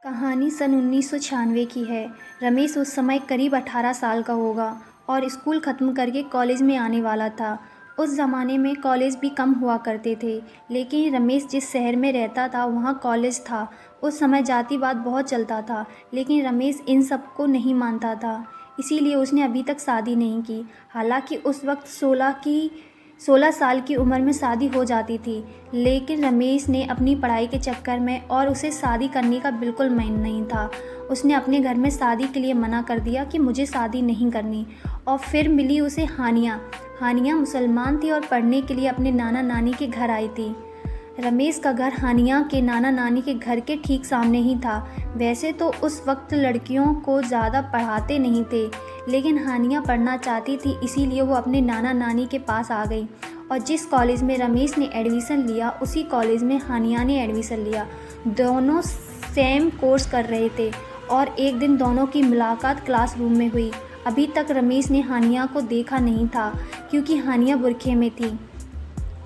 कहानी सन 1996 की है। रमेश उस समय करीब 18 साल का होगा और स्कूल ख़त्म करके कॉलेज में आने वाला था। उस ज़माने में कॉलेज भी कम हुआ करते थे, लेकिन रमेश जिस शहर में रहता था वहाँ कॉलेज था। उस समय जातिवाद बहुत चलता था, लेकिन रमेश इन सब को नहीं मानता था, इसीलिए उसने अभी तक शादी नहीं की। हालांकि उस वक्त 16 साल की उम्र में शादी हो जाती थी, लेकिन रमेश ने अपनी पढ़ाई के चक्कर में और उसे शादी करने का बिल्कुल मन नहीं था। उसने अपने घर में शादी के लिए मना कर दिया कि मुझे शादी नहीं करनी। और फिर मिली उसे हानिया। हानिया मुसलमान थी और पढ़ने के लिए अपने नाना नानी के घर आई थी। रमेश का घर हानिया के नाना नानी के घर के ठीक सामने ही था। वैसे तो उस वक्त लड़कियों को ज़्यादा पढ़ाते नहीं थे, लेकिन हानिया पढ़ना चाहती थी, इसीलिए वो अपने नाना नानी के पास आ गई। और जिस कॉलेज में रमेश ने एडमिशन लिया उसी कॉलेज में हानिया ने एडमिशन लिया। दोनों सेम कोर्स कर रहे थे और एक दिन दोनों की मुलाकात क्लासरूम में हुई। अभी तक रमेश ने हानिया को देखा नहीं था क्योंकि हानिया बुरखे में थी,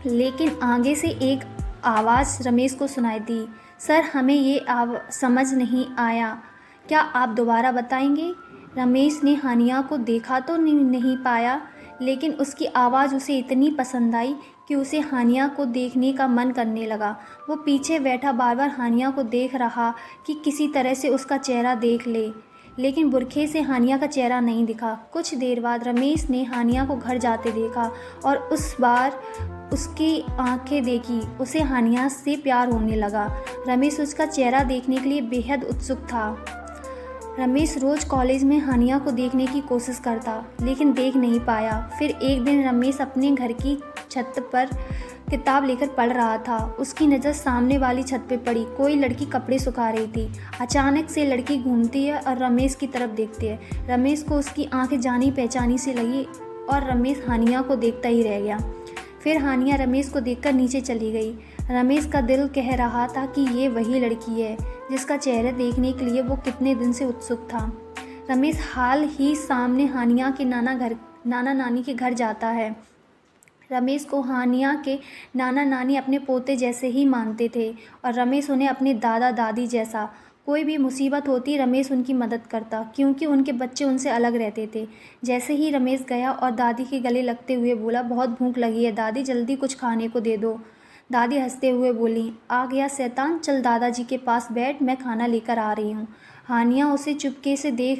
लेकिन आगे से एक आवाज़ रमेश को सुनाई दी। सर, हमें ये समझ नहीं आया, क्या आप दोबारा बताएंगे? रमेश ने हानिया को देखा तो नहीं पाया, लेकिन उसकी आवाज़ उसे इतनी पसंद आई कि उसे हानिया को देखने का मन करने लगा। वो पीछे बैठा बार बार हानिया को देख रहा कि किसी तरह से उसका चेहरा देख ले, लेकिन बुरखे से हानिया का चेहरा नहीं दिखा। कुछ देर बाद रमेश ने हानिया को घर जाते देखा और उस बार उसकी आंखें देखी। उसे हानिया से प्यार होने लगा। रमेश उसका चेहरा देखने के लिए बेहद उत्सुक था। रमेश रोज़ कॉलेज में हानिया को देखने की कोशिश करता, लेकिन देख नहीं पाया। फिर एक दिन रमेश अपने घर की छत पर किताब लेकर पढ़ रहा था। उसकी नज़र सामने वाली छत पे पड़ी। कोई लड़की कपड़े सुखा रही थी। अचानक से लड़की घूमती है और रमेश की तरफ देखती है। रमेश को उसकी आंखें जानी पहचानी से लगी और रमेश हानिया को देखता ही रह गया। फिर हानिया रमेश को देखकर नीचे चली गई। रमेश का दिल कह रहा था कि ये वही लड़की है जिसका चेहरा देखने के लिए वो कितने दिन से उत्सुक था। रमेश हाल ही सामने हानिया के नाना नानी के घर जाता है। रमेश को हानिया के नाना नानी अपने पोते जैसे ही मानते थे और रमेश उन्हें अपने दादा दादी जैसा। कोई भी मुसीबत होती रमेश उनकी मदद करता, क्योंकि उनके बच्चे उनसे अलग रहते थे। जैसे ही रमेश गया और दादी के गले लगते हुए बोला, बहुत भूख लगी है दादी, जल्दी कुछ खाने को दे दो। दादी हंसते हुए बोली, आ गया शैतान, चल दादाजी के पास बैठ, मैं खाना लेकर आ रही हूँ। हानिया उसे चुपके से देख